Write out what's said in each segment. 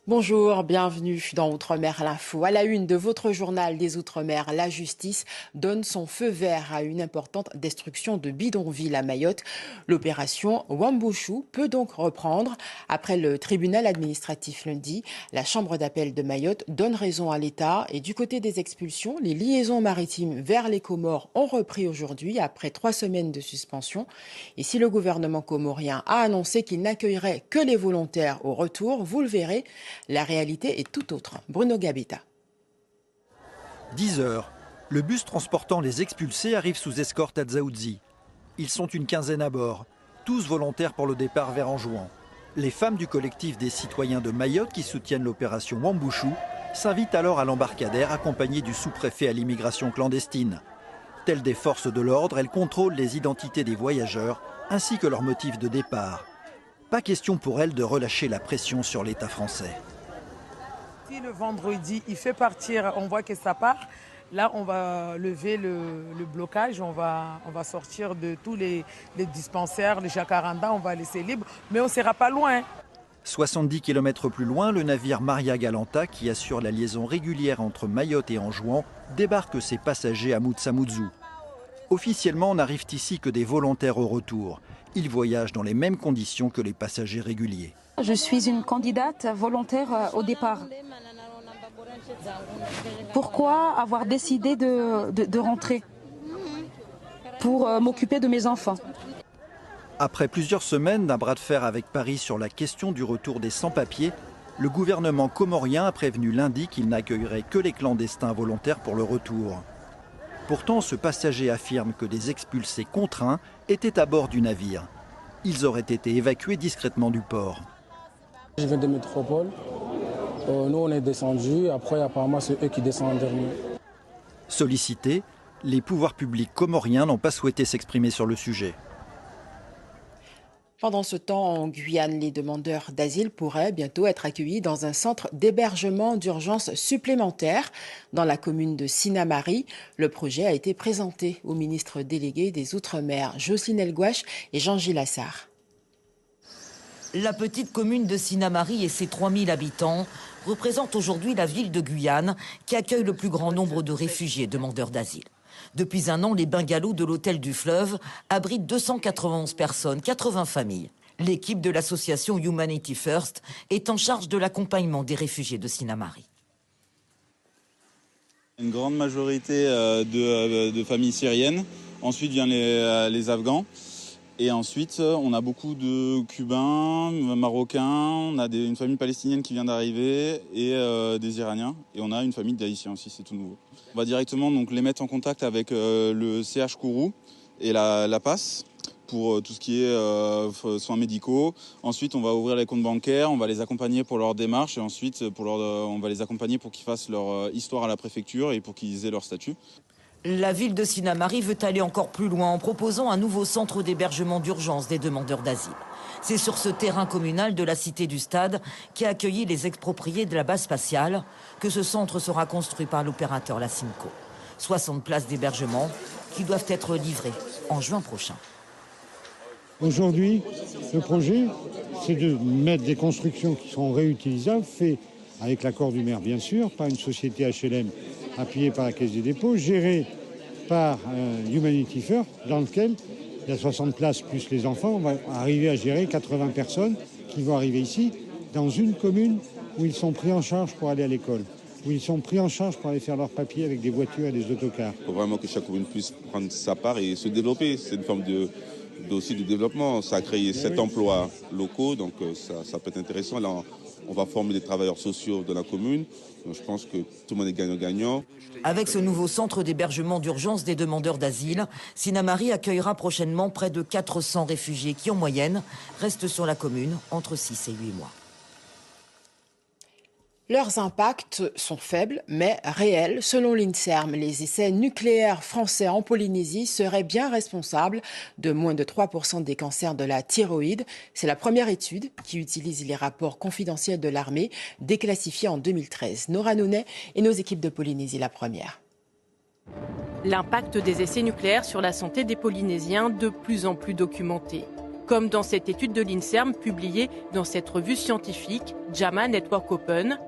Bonjour, bienvenue dans Outre-mer l'info. À la une de votre journal des Outre-mer, la justice donne son feu vert à une importante destruction de bidonvilles à Mayotte. L'opération Wambushu peut donc reprendre. Après le tribunal administratif lundi, la chambre d'appel de Mayotte donne raison à l'État. Et du côté des expulsions, les liaisons maritimes vers les Comores ont repris aujourd'hui après 3 semaines de suspension. Et si le gouvernement comorien a annoncé qu'il n'accueillerait que les volontaires au retour, vous le verrez, la réalité est tout autre. Bruno Gabetta. 10 heures. Le bus transportant les expulsés arrive sous escorte à Dzaoudzi. Ils sont une quinzaine à bord, tous volontaires pour le départ vers Anjouan. Les femmes du collectif des citoyens de Mayotte qui soutiennent l'opération Wambushu s'invitent alors à l'embarcadère accompagnées du sous-préfet à l'immigration clandestine. Telles des forces de l'ordre, elles contrôlent les identités des voyageurs ainsi que leurs motifs de départ. Pas question pour elles de relâcher la pression sur l'État français. Si le vendredi, il fait partir, on voit que ça part, là, on va lever le blocage, on va sortir de tous les dispensaires, les jacarandas, on va laisser libre, mais on ne sera pas loin. 70 km plus loin, le navire Maria Galanta, qui assure la liaison régulière entre Mayotte et Anjouan, débarque ses passagers à Mutsamudzu. Officiellement, n'arrivent ici que des volontaires au retour. Ils voyagent dans les mêmes conditions que les passagers réguliers. Je suis une candidate volontaire au départ. Pourquoi avoir décidé de rentrer? Pour m'occuper de mes enfants. Après plusieurs semaines d'un bras de fer avec Paris sur la question du retour des sans-papiers, le gouvernement comorien a prévenu lundi qu'il n'accueillerait que les clandestins volontaires pour le retour. Pourtant, ce passager affirme que des expulsés contraints étaient à bord du navire. Ils auraient été évacués discrètement du port. Je viens de métropole. Nous, on est descendus. Après, apparemment, c'est eux qui descendent en dernier. Sollicités, les pouvoirs publics comoriens n'ont pas souhaité s'exprimer sur le sujet. Pendant ce temps, en Guyane, les demandeurs d'asile pourraient bientôt être accueillis dans un centre d'hébergement d'urgence supplémentaire dans la commune de Sinamari. Le projet a été présenté au ministre délégué des Outre-mer, Jocelyne Elgouache et Jean-Gilles Lassard. La petite commune de Sinamari et ses 3000 habitants représentent aujourd'hui la ville de Guyane qui accueille le plus grand nombre de réfugiés demandeurs d'asile. Depuis un an, les bungalows de l'hôtel du Fleuve abritent 291 personnes, 80 familles. L'équipe de l'association Humanity First est en charge de l'accompagnement des réfugiés de Sinamari. Une grande majorité de familles syriennes. Ensuite viennent les Afghans. Et ensuite, on a beaucoup de Cubains, Marocains, on a une famille palestinienne qui vient d'arriver et des Iraniens. Et on a une famille d'Haïtiens aussi, c'est tout nouveau. On va directement donc, les mettre en contact avec le CH Kourou et la PAS pour tout ce qui est soins médicaux. Ensuite, on va ouvrir les comptes bancaires, on va les accompagner pour leur démarche et ensuite on va les accompagner pour qu'ils fassent leur histoire à la préfecture et pour qu'ils aient leur statut. La ville de Sinamari veut aller encore plus loin en proposant un nouveau centre d'hébergement d'urgence des demandeurs d'asile. C'est sur ce terrain communal de la cité du Stade qui a accueilli les expropriés de la base spatiale que ce centre sera construit par l'opérateur La Simco. 60 places d'hébergement qui doivent être livrées en juin prochain. Aujourd'hui, le projet, c'est de mettre des constructions qui seront réutilisables, faites avec l'accord du maire bien sûr, par une société HLM appuyée par la Caisse des dépôts, gérée par Humanity First, dans lequel il y a 60 places plus les enfants. On va arriver à gérer 80 personnes qui vont arriver ici, dans une commune où ils sont pris en charge pour aller à l'école, où ils sont pris en charge pour aller faire leurs papiers avec des voitures et des autocars. Il faut vraiment que chaque commune puisse prendre sa part et se développer. C'est une forme aussi de développement. Ça a créé 7 emplois locaux, donc ça peut être intéressant. Là, on va former des travailleurs sociaux de la commune. Donc je pense que tout le monde est gagnant-gagnant. Avec ce nouveau centre d'hébergement d'urgence des demandeurs d'asile, Sinamari accueillera prochainement près de 400 réfugiés qui, en moyenne, restent sur la commune entre 6 et 8 mois. Leurs impacts sont faibles, mais réels. Selon l'INSERM, les essais nucléaires français en Polynésie seraient bien responsables de moins de 3% des cancers de la thyroïde. C'est la première étude qui utilise les rapports confidentiels de l'armée, déclassifiés en 2013. Nora Nounet et nos équipes de Polynésie, la première. L'impact des essais nucléaires sur la santé des Polynésiens de plus en plus documenté. comme dans cette étude de l'INSERM publiée dans cette revue scientifique JAMA Network Open.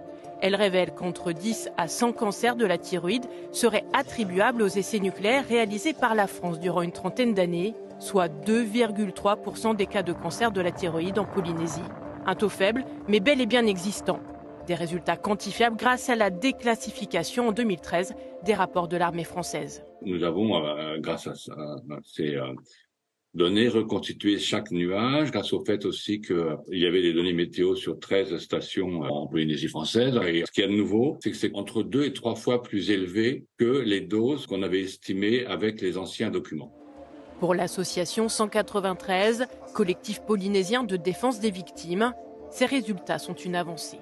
Elle révèle qu'entre 10 à 100 cancers de la thyroïde seraient attribuables aux essais nucléaires réalisés par la France durant une trentaine d'années, soit 2,3% des cas de cancer de la thyroïde en Polynésie. Un taux faible, mais bel et bien existant. Des résultats quantifiables grâce à la déclassification en 2013 des rapports de l'armée française. Nous avons, grâce à ces données, reconstitué chaque nuage, grâce au fait aussi qu'il y avait des données météo sur 13 stations en Polynésie française. Et ce qu'il y a de nouveau, c'est que c'est entre 2 et 3 fois plus élevé que les doses qu'on avait estimées avec les anciens documents. Pour l'association 193, collectif polynésien de défense des victimes, ces résultats sont une avancée.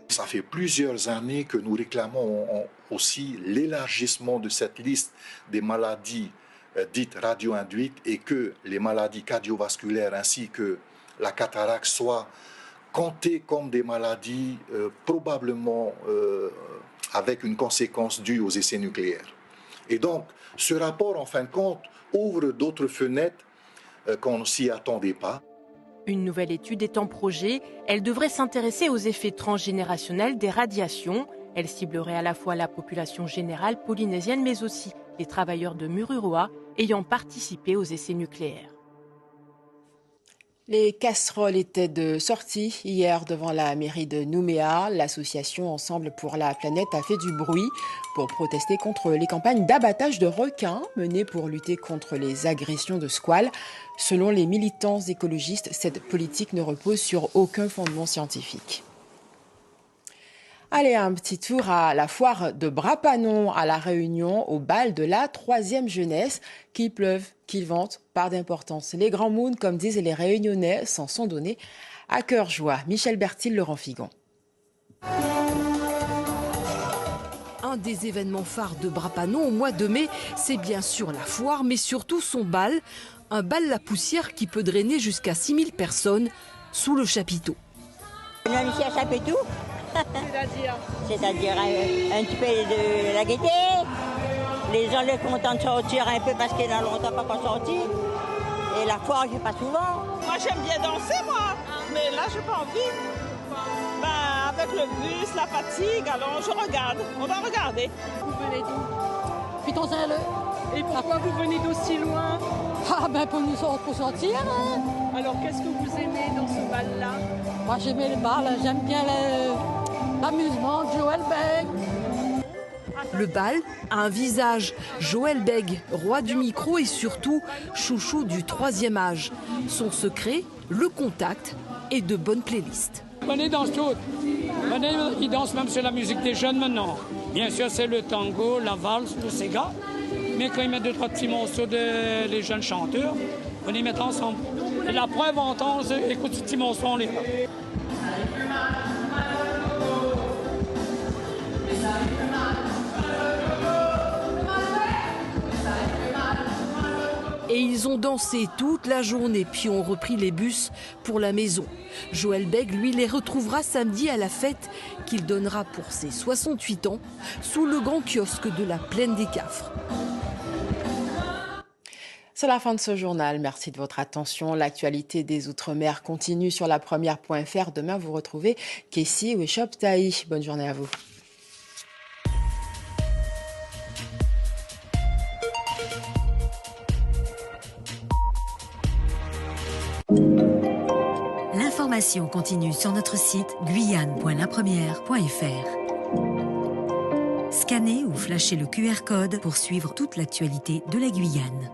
Ça fait plusieurs années que nous réclamons aussi l'élargissement de cette liste des maladies dites radio-induites et que les maladies cardiovasculaires ainsi que la cataracte soient comptées comme des maladies probablement avec une conséquence due aux essais nucléaires. Et donc, ce rapport, en fin de compte, ouvre d'autres fenêtres qu'on ne s'y attendait pas. Une nouvelle étude est en projet. Elle devrait s'intéresser aux effets transgénérationnels des radiations. Elle ciblerait à la fois la population générale polynésienne, mais aussi les travailleurs de Mururoa ayant participé aux essais nucléaires. Les casseroles étaient de sortie hier devant la mairie de Nouméa. L'association Ensemble pour la planète a fait du bruit pour protester contre les campagnes d'abattage de requins menées pour lutter contre les agressions de squales. Selon les militants écologistes, cette politique ne repose sur aucun fondement scientifique. Allez, un petit tour à la foire de Brapanon à La Réunion, au bal de la 3e jeunesse. Qu'il pleuve, qu'il vente, part d'importance. Les grands moons, comme disent les Réunionnais, s'en sont donnés à cœur joie. Michel Bertil, Laurent Figon. Un des événements phares de Brapanon au mois de mai, c'est bien sûr la foire, mais surtout son bal. Un bal la poussière qui peut drainer jusqu'à 6000 personnes sous le chapiteau. On est ici à Chapiteau. C'est-à-dire un petit peu de la gaieté. Les gens sont contents de sortir un peu parce qu'il y a longtemps pas qu'on sorti. Et la foire, je pas souvent. Moi, j'aime bien danser, moi. Mais là, j'ai pas envie. Ben, avec le bus, la fatigue, alors je regarde. On va regarder. Vous venez d'où? Putain-le. Et pourquoi vous venez d'aussi loin? Ah ben pour sortir. Hein. Alors qu'est-ce que vous aimez dans ce bal-là? Moi j'aimais le bal, j'aime bien l'amusement de Joël Beg. Le bal a un visage. Joël Beg, roi du micro et surtout chouchou du 3e âge. Son secret, le contact et de bonnes playlists. Venez danse toutes. Venez, ils dansent même sur la musique des jeunes maintenant. Bien sûr, c'est le tango, la valse, le sega. Mais quand ils mettent 2-3 petits morceaux de les jeunes chanteurs, on les met ensemble. Et la preuve, on entend, écoute ce petit morceau, on les voit. Et ils ont dansé toute la journée, puis ont repris les bus pour la maison. Joël Beg, lui, les retrouvera samedi à la fête qu'il donnera pour ses 68 ans, sous le grand kiosque de la Plaine des Cafres. C'est la fin de ce journal. Merci de votre attention. L'actualité des Outre-mer continue sur la première.fr. Demain, vous retrouvez Kessie Weshop Taï. Bonne journée à vous. L'information continue sur notre site guyane.lapremière.fr. Scannez ou flashez le QR code pour suivre toute l'actualité de la Guyane.